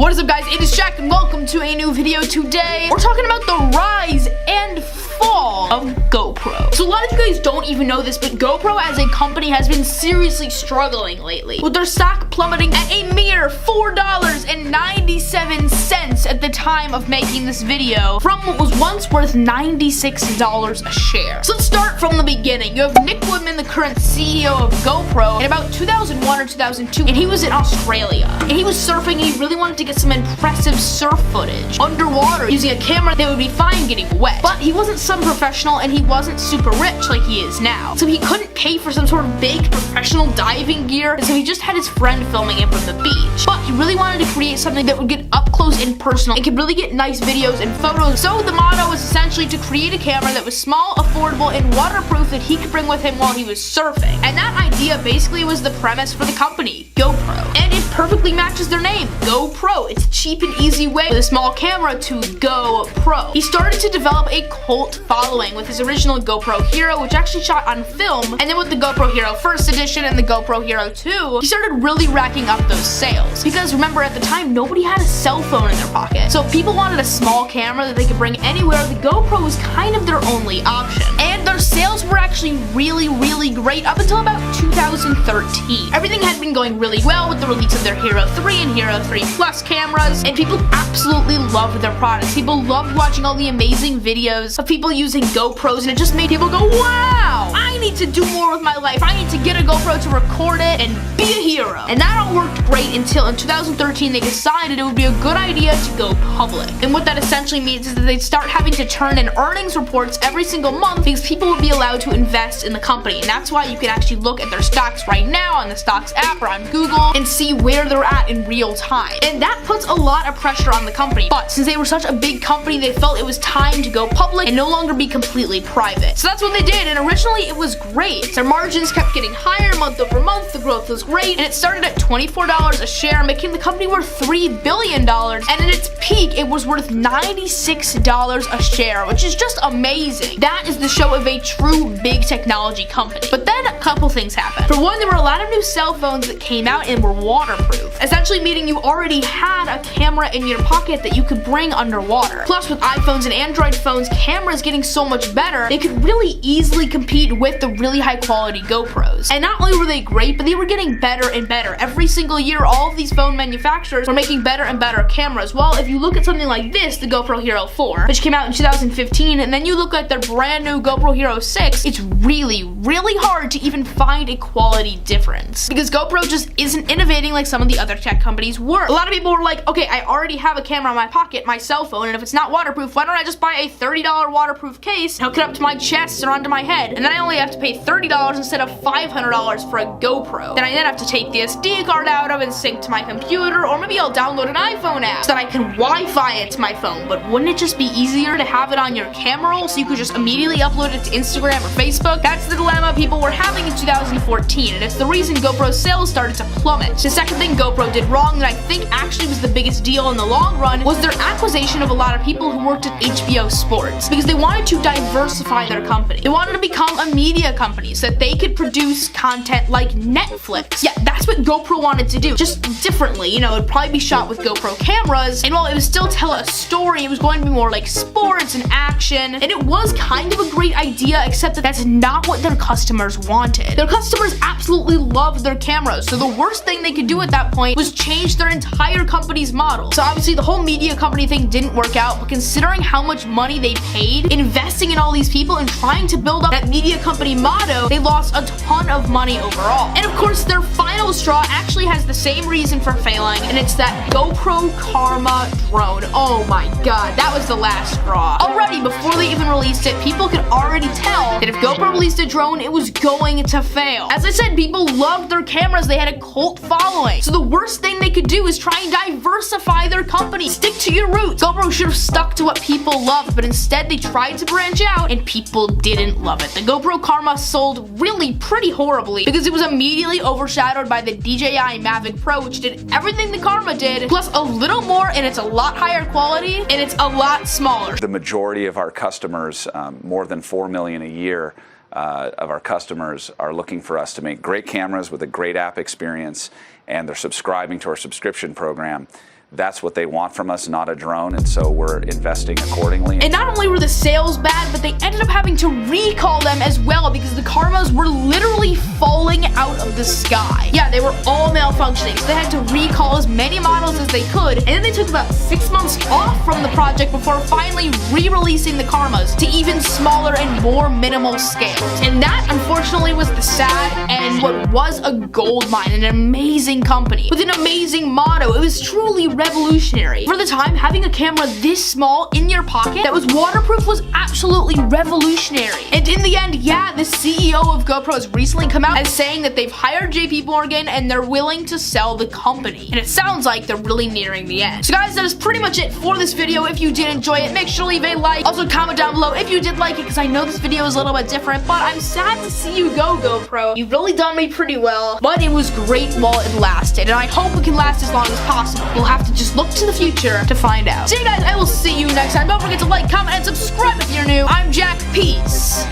What is up, guys? It is Jack and welcome to a new video. Today we're talking about the rise and fall of GoPro. So a lot of you guys don't even know this, but GoPro as a company has been seriously struggling lately, with their stock plummeting at a mere $4.97 at the time of making this video, from what was once worth $96 a share. So let's start from the beginning. You have Nick Woodman, the current CEO of GoPro, in about 2001 or 2002, and he was in Australia. And he was surfing, and he really wanted to get some impressive surf footage underwater using a camera that would be fine getting wet. But he wasn't some professional, and he wasn't super rich like he is now. So he couldn't pay for some sort of big professional diving gear, and so he just had his friend filming him from the beach. But he really wanted to create something that would get up close and personal and could really get nice videos and photos. So the motto was essentially to create a camera that was small, affordable, and waterproof that he could bring with him while he was surfing. And that idea basically was the premise for the company, GoPro. And it perfectly matches their name, GoPro. It's a cheap and easy way with a small camera to go pro. He started to develop a cult following with his original GoPro Hero, which actually shot on film, and then with the GoPro Hero First Edition and the GoPro Hero 2, he started really racking up those sales. Because remember, at the time, nobody had a cell phone in their pocket. So if people wanted a small camera that they could bring anywhere, the GoPro was kind of their only option. And their sales were actually really great up until about 2013. Everything had been going really well with the release of their Hero 3 and Hero 3 Plus cameras, and people absolutely loved their products. People loved watching all the amazing videos of people using GoPros, and it just made people go, wow, I need to do more with my life. I need to get a GoPro to record it and be a hero. And that all worked great until in 2013 they decided it would be a good idea to go public. And what that essentially means is that they'd start having to turn in earnings reports every single month because people would be allowed to invest in the company. And that's why you can actually look at their stocks right now on the stocks app or on Google and see where they're at in real time. And that puts a lot of pressure on the company. But since they were such a big company, they felt it was time to go public and no longer be completely private. So that's what they did, and originally it was great. Their margins kept getting higher month over month, the growth was great, and it started at $24 a share, making the company worth $3 billion, and at its peak, it was worth $96 a share, which is just amazing. That is the show of a true big technology company. But then a couple things happened. For one, there were a lot of new cell phones that came out and were waterproof, essentially meaning you already had a camera in your pocket that you could bring underwater. Plus, with iPhones and Android phones, cameras getting so much better, they could really easily compete with the really high quality GoPros. And not only were they great, but they were getting better and better. Every single year, all of these phone manufacturers were making better and better cameras. Well, if you look at something like this, the GoPro Hero 4, which came out in 2015, and then you look at their brand new GoPro Hero 6, it's really hard to even find a quality difference. Because GoPro just isn't innovating like some of the other tech companies were. A lot of people were like, okay, I already have a camera in my pocket, my cell phone, and if it's not waterproof, why don't I just buy a $30 waterproof case and hook it up to my chest or onto my head? And then I only have to pay $30 instead of $500 for a GoPro. Then I have to take the SD card out of and sync to my computer, or maybe I'll download an iPhone app so that I can Wi-Fi it to my phone. But wouldn't it just be easier to have it on your camera roll so you could just immediately upload it to Instagram or Facebook? That's the dilemma people were having in 2014, and it's the reason GoPro sales started to plummet. The second thing GoPro did wrong that I think actually was the biggest deal in the long run was their acquisition of a lot of people who worked at HBO Sports, because they wanted to diversify their company. They wanted to become a media company so that they could produce content like Netflix. Yeah, that's what GoPro wanted to do, just differently. You know, it'd probably be shot with GoPro cameras, and while it would still tell a story, it was going to be more like sports and action, and it was kind of a great idea, except that that's not what their customers wanted. Their customers absolutely loved their cameras, so the worst thing they could do at that point was change their entire company's model. So obviously the whole media company thing didn't work out, but considering how much money they paid investing in all these people and trying to build up that media company motto, they lost a ton of money overall. And of course, their final straw actually has the same reason for failing, and it's that GoPro Karma drone. Oh my god, that was the last straw. Already, before they even released it, people could already tell that if GoPro released a drone, it was going to fail. As I said, people loved their cameras. They had a cult following. So the worst thing they could do is try and diversify their company. Stick to your roots. GoPro should have stuck to what people loved, but instead they tried to branch out, and people didn't love it. The GoPro Karma sold really pretty horribly because it was immediately overshadowed by the DJI Mavic Pro, which did everything the Karma did, plus a little more, and it's a lot higher quality, and it's a lot smaller. The majority of our customers, more than 4 million a year, of our customers are looking for us to make great cameras with a great app experience, and they're subscribing to our subscription program. that's what they want from us, not a drone, and so we're investing accordingly. And not only were the sales bad, but they ended up having to recall them as well because the Karmas were literally falling out of the sky. Yeah, they were all malfunctioning, so they had to recall as many models as they could, and then they took about 6 months off from the project before finally re-releasing the Karmas to even smaller and more minimal scales. And that, unfortunately, was the sad and what was a gold mine, an amazing company with an amazing motto. It was truly revolutionary. For the time, having a camera this small in your pocket that was waterproof was absolutely revolutionary. And in the end, yeah, the CEO of GoPro has recently come out as saying that they've hired JP Morgan and they're willing to sell the company. And it sounds like they're really nearing the end. So guys, that is pretty much it for this video. If you did enjoy it, make sure to leave a like. Also comment down below if you did like it, because I know this video is a little bit different, but I'm sad to see you go, GoPro. You've really done me pretty well, but it was great while it lasted, and I hope it can last as long as possible. We'll have to just look to the future to find out. So you guys, I will see you next time. Don't forget to like, comment, and subscribe if you're new. I'm Jack. Peace.